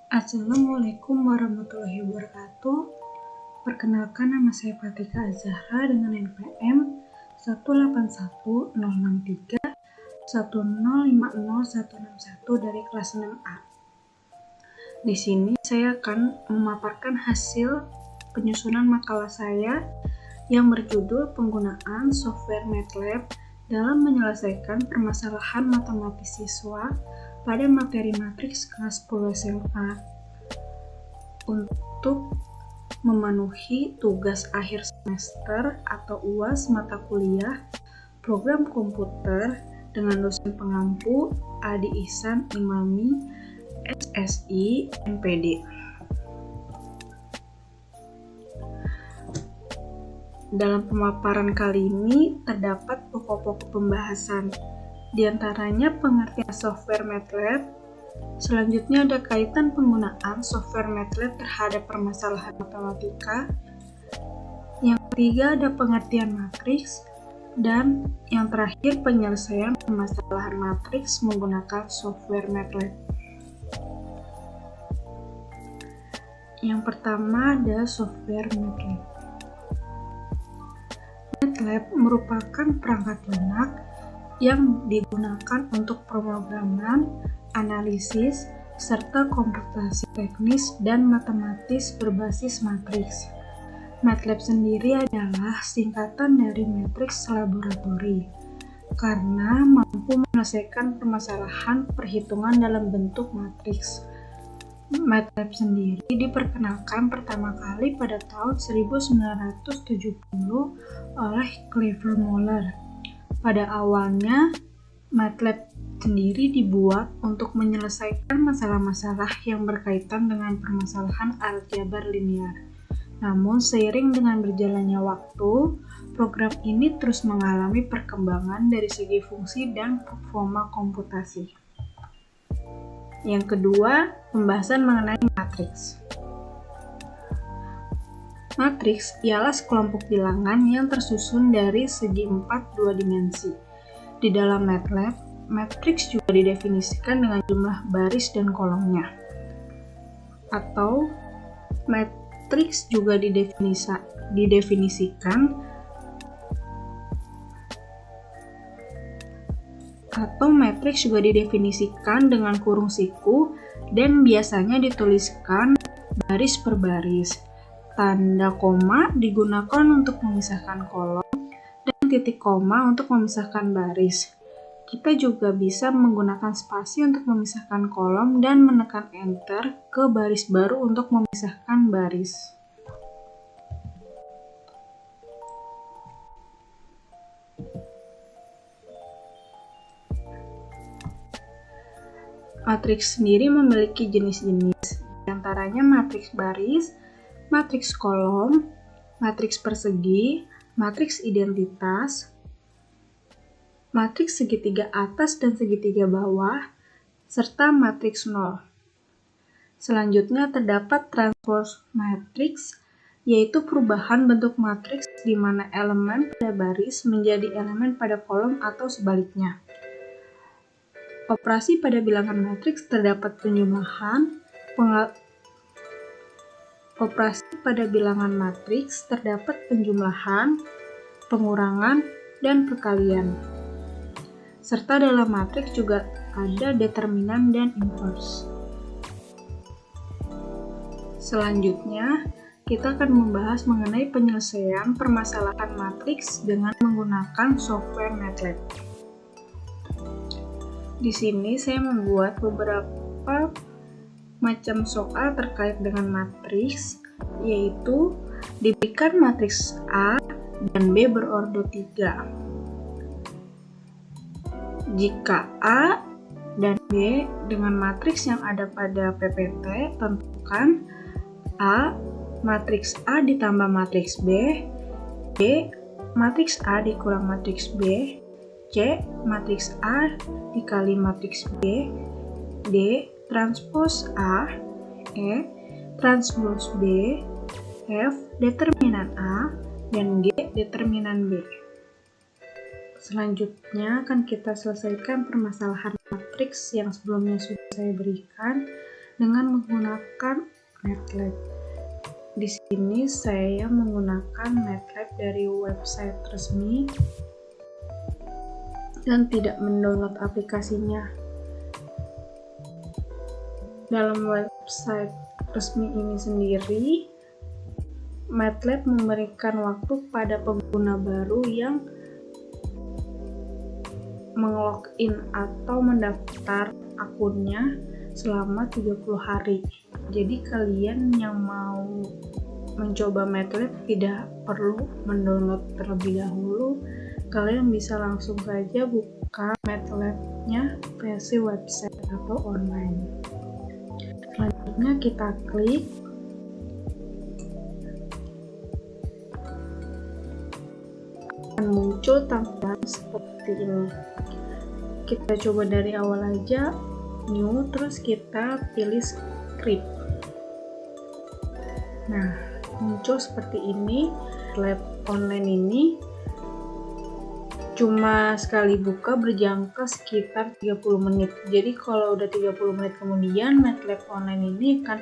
Assalamualaikum warahmatullahi wabarakatuh. Perkenalkan, nama saya Fatika Azahra dengan NPM 1810631050161 dari kelas 6A. Di sini saya akan memaparkan hasil penyusunan makalah saya yang berjudul Penggunaan Software MATLAB dalam menyelesaikan permasalahan matematis siswa pada materi matriks kelas 10 SMA untuk memenuhi tugas akhir semester atau UAS mata kuliah program komputer dengan dosen pengampu Adi Ihsan Imami, SSI, MPD. Dalam pemaparan kali ini terdapat pokok-pokok pembahasan, di antaranya pengertian software MATLAB. Selanjutnya ada kaitan penggunaan software MATLAB terhadap permasalahan matematika. Yang ketiga ada pengertian matriks. Dan yang terakhir penyelesaian permasalahan matriks menggunakan software MATLAB. Yang pertama ada software MATLAB. MATLAB merupakan perangkat lunak yang digunakan untuk pemrograman, analisis, serta komputasi teknis dan matematis berbasis matriks. MATLAB sendiri adalah singkatan dari Matrix Laboratory karena mampu menyelesaikan permasalahan perhitungan dalam bentuk matriks. MATLAB sendiri diperkenalkan pertama kali pada tahun 1970 oleh Clifford Moeller. Pada awalnya, MATLAB sendiri dibuat untuk menyelesaikan masalah-masalah yang berkaitan dengan permasalahan aljabar linear. Namun, seiring dengan berjalannya waktu, program ini terus mengalami perkembangan dari segi fungsi dan performa komputasi. Yang kedua, pembahasan mengenai matriks. Matriks ialah sekelompok bilangan yang tersusun dari segi 4 dua dimensi. Di dalam MATLAB, matriks juga didefinisikan dengan jumlah baris dan kolomnya. Atau matriks juga didefinisikan dengan kurung siku dan biasanya dituliskan baris per baris. Tanda koma digunakan untuk memisahkan kolom dan titik koma untuk memisahkan baris. Kita juga bisa menggunakan spasi untuk memisahkan kolom dan menekan enter ke baris baru untuk memisahkan baris. Matriks sendiri memiliki jenis-jenis, di antaranya matriks baris, matriks kolom, matriks persegi, matriks identitas, matriks segitiga atas dan segitiga bawah, serta matriks nol. Selanjutnya terdapat transpose matriks, yaitu perubahan bentuk matriks di mana elemen pada baris menjadi elemen pada kolom atau sebaliknya. Operasi pada bilangan matriks terdapat penjumlahan, pengurangan, dan perkalian. Serta dalam matriks juga ada determinan dan inverse. Selanjutnya, kita akan membahas mengenai penyelesaian permasalahan matriks dengan menggunakan software MATLAB. Di sini saya membuat beberapa macam soal terkait dengan matriks, yaitu diberikan matriks A dan B berordo 3. Jika A dan B dengan matriks yang ada pada PPT, tentukan A matriks A ditambah matriks B, B matriks A dikurang matriks B, C matriks A dikali matriks B, D transpose A, E transpose B, F determinan A, dan G determinan B. Selanjutnya akan kita selesaikan permasalahan matriks yang sebelumnya sudah saya berikan. dengan menggunakan MATLAB. Di sini saya menggunakan MATLAB dari website resmi dan tidak mendownload aplikasinya. Dalam website resmi ini sendiri, MATLAB memberikan waktu pada pengguna baru yang meng-login atau mendaftar akunnya selama 30 hari. Jadi kalian yang mau mencoba MATLAB tidak perlu mendownload terlebih dahulu. Kalian bisa langsung saja buka MATLAB-nya versi website atau online. Selanjutnya kita klik. Akan muncul tampilan seperti ini. Kita coba dari awal aja, new, terus kita pilih script. Nah, muncul seperti ini. Lab online ini cuma sekali buka berjangka sekitar 30 menit. Jadi kalau udah 30 menit kemudian MATLAB online ini akan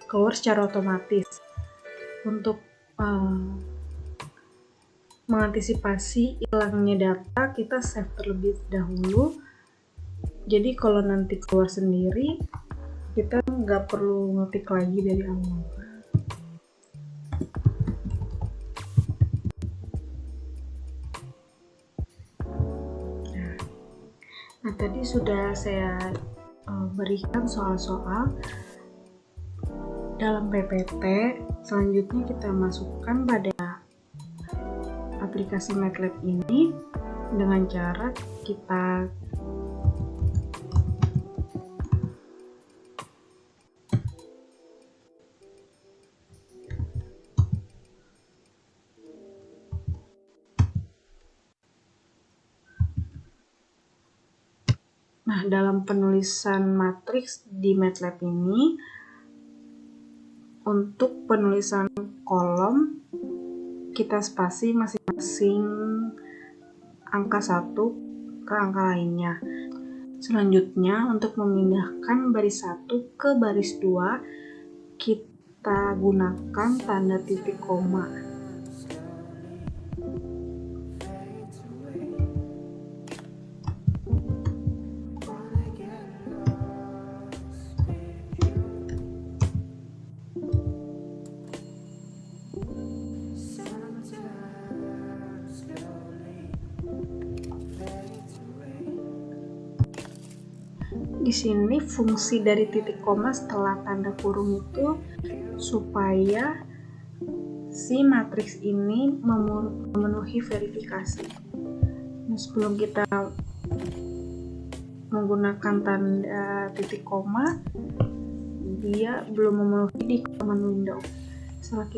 keluar secara otomatis. Untuk mengantisipasi hilangnya data, kita save terlebih dahulu. Jadi kalau nanti keluar sendiri, kita nggak perlu ngetik lagi dari awal. Nah, tadi sudah saya berikan soal-soal dalam PPT. Selanjutnya kita masukkan pada aplikasi MATLAB ini dengan cara kita Nah, dalam penulisan matriks di MATLAB ini, untuk penulisan kolom, kita spasi masing-masing angka 1 ke angka lainnya. Selanjutnya, untuk memindahkan baris 1 ke baris 2, kita gunakan tanda titik koma. Di sini fungsi dari titik koma setelah tanda kurung itu supaya si matriks ini memenuhi verifikasi. Nah, sebelum kita menggunakan tanda titik koma, dia belum memenuhi di command window. Setelah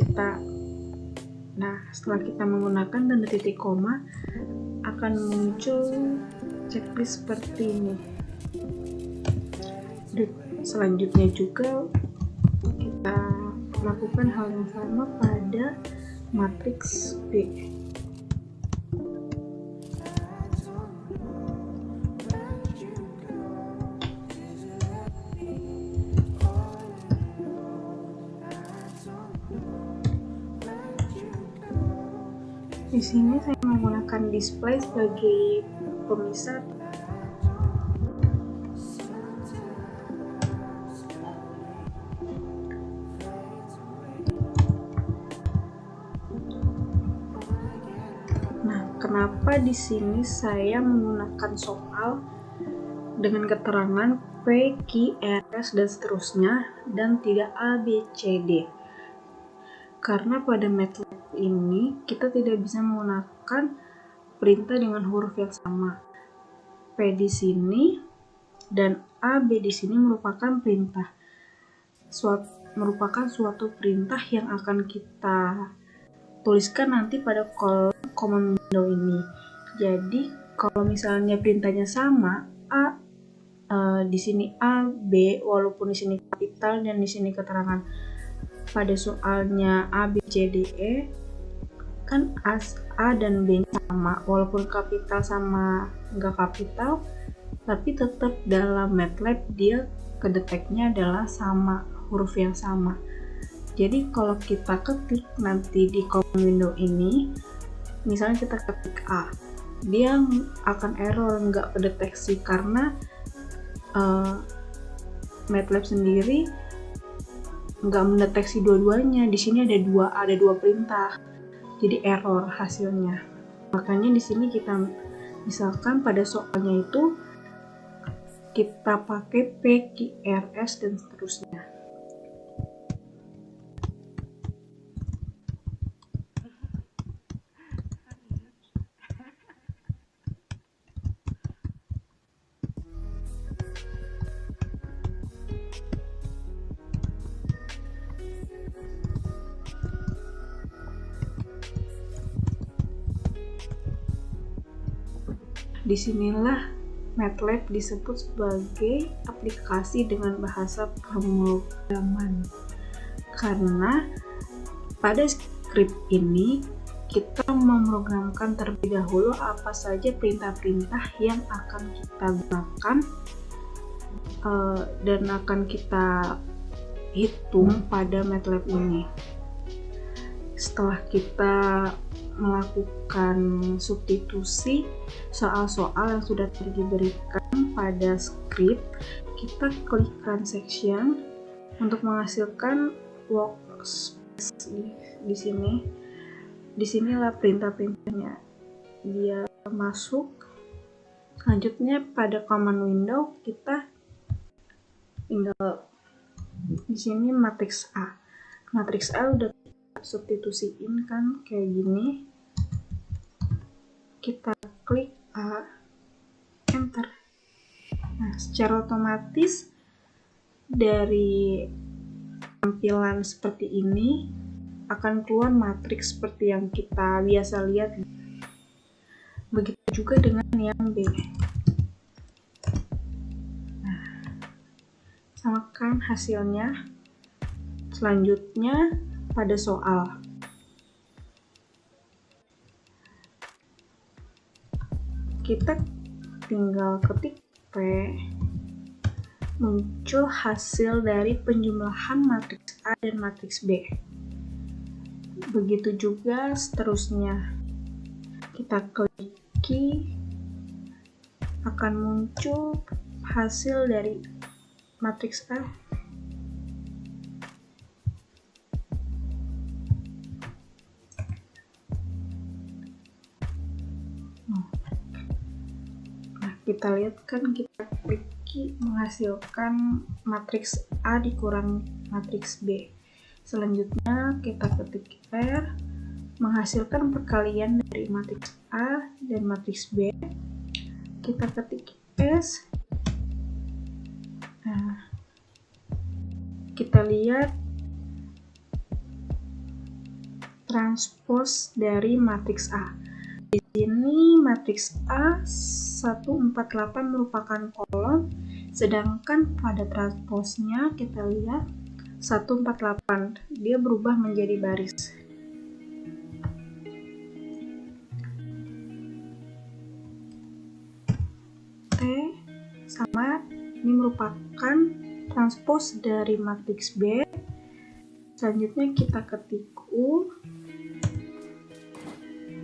kita menggunakan tanda titik koma, akan muncul checklist seperti ini. Selanjutnya juga kita lakukan hal yang sama pada matriks B. Di sini saya menggunakan display sebagai pemisah. Kenapa di sini saya menggunakan soal dengan keterangan P, Q, R, S, dan seterusnya, dan tidak A, B, C, D? Karena pada MATLAB ini kita tidak bisa menggunakan perintah dengan huruf yang sama. P di sini dan A, B di sini merupakan suatu perintah yang akan kita tuliskan nanti pada kolom command window ini. Jadi kalau misalnya perintahnya sama, di sini A, B, walaupun di sini kapital dan di sini keterangan pada soalnya A, B, C, D, E, kan A dan B sama, walaupun kapital sama nggak kapital, tapi tetap dalam MATLAB dia kedeteknya adalah sama, huruf yang sama. Jadi kalau kita ketik nanti di command window ini, misalnya kita ketik A, dia akan error, nggak kedeteksi karena MATLAB sendiri nggak mendeteksi dua-duanya. Di sini ada dua perintah, jadi error hasilnya. Makanya di sini kita misalkan pada soalnya itu kita pakai P, Q, R, S dan seterusnya. Disinilah MATLAB disebut sebagai aplikasi dengan bahasa pemrograman, karena pada script ini kita memprogramkan terlebih dahulu apa saja perintah-perintah yang akan kita gunakan dan akan kita hitung pada MATLAB ini. Setelah kita melakukan substitusi soal-soal yang sudah diberikan pada script, kita klik run section untuk menghasilkan workspace di sini. Disinilah perintah-perintahnya dia masuk. Selanjutnya pada command window kita tinggal di sini matriks A. Matriks A udah substitusiin kan kayak gini, kita klik A, enter. Nah, secara otomatis dari tampilan seperti ini akan keluar matriks seperti yang kita biasa lihat. Begitu juga dengan yang B. Nah, samakan hasilnya. Selanjutnya pada soal, kita tinggal ketik P, muncul hasil dari penjumlahan matriks A dan matriks B. Begitu juga seterusnya, kita klik Q, akan muncul hasil dari matriks A. Kita lihat kan, kita klik Q menghasilkan matriks A dikurang matriks B. Selanjutnya kita ketik R menghasilkan perkalian dari matriks A dan matriks B. Kita ketik S. Nah, kita lihat transpose dari matriks A. Di sini matriks A 148 merupakan kolom, sedangkan pada transposnya kita lihat 148, dia berubah menjadi baris. T sama, ini merupakan transpose dari matriks B. Selanjutnya kita ketik U.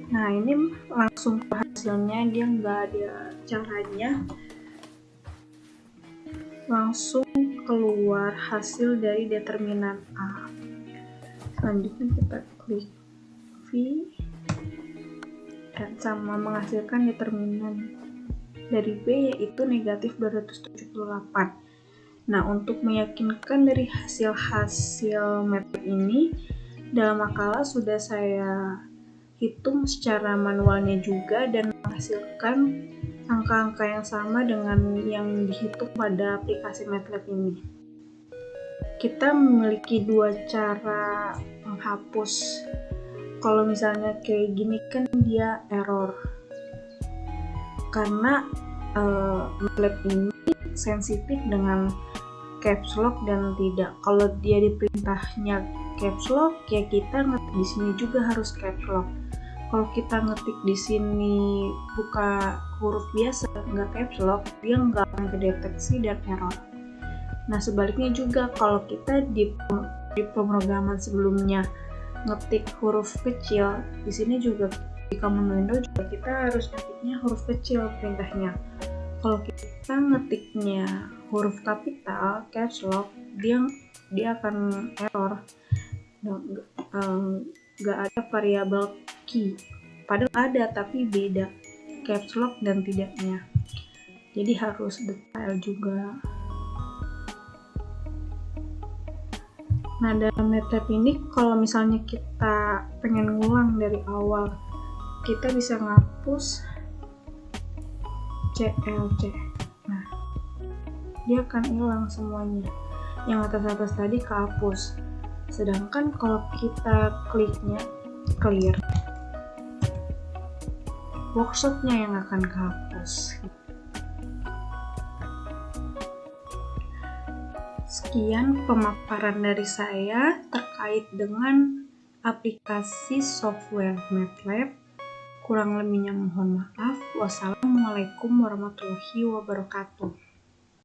Nah, ini langsung ke hasilnya, dia nggak ada caranya, langsung keluar hasil dari determinan A. Selanjutnya kita klik V dan sama menghasilkan determinan dari B, yaitu negatif 278. Nah, untuk meyakinkan dari hasil-hasil MATLAB ini, dalam makalah sudah saya hitung secara manualnya juga dan menghasilkan angka-angka yang sama dengan yang dihitung pada aplikasi MATLAB ini. Kita memiliki dua cara menghapus. Kalau misalnya kayak gini kan dia error, karena MATLAB ini sensitif dengan caps lock dan tidak. Kalau dia di perintahnya caps lock, ya kita ngetik di sini juga harus caps lock. Kalau kita ngetik di sini buka huruf biasa, nggak caps lock, dia nggak akan kedeteksi dan error. Nah, sebaliknya juga kalau kita di pemrograman sebelumnya ngetik huruf kecil, di sini juga di command window juga kita harus ngetiknya huruf kecil perintahnya. Kalau kita ngetiknya huruf kapital, caps lock, dia akan error. Nggak ada variabel key. Padahal ada, tapi beda caps lock dan tidaknya. Jadi harus detail juga. Nah, dalam MATLAB ini kalau misalnya kita pengen ngulang dari awal, kita bisa ngapus CLC. Nah, dia akan hilang semuanya. Yang atas-atas tadi kehapus. Sedangkan kalau kita kliknya clear, workshopnya yang akan kehapus. Sekian pemaparan dari saya terkait dengan aplikasi software MATLAB. Kurang lebihnya mohon maaf. Wassalamualaikum warahmatullahi wabarakatuh.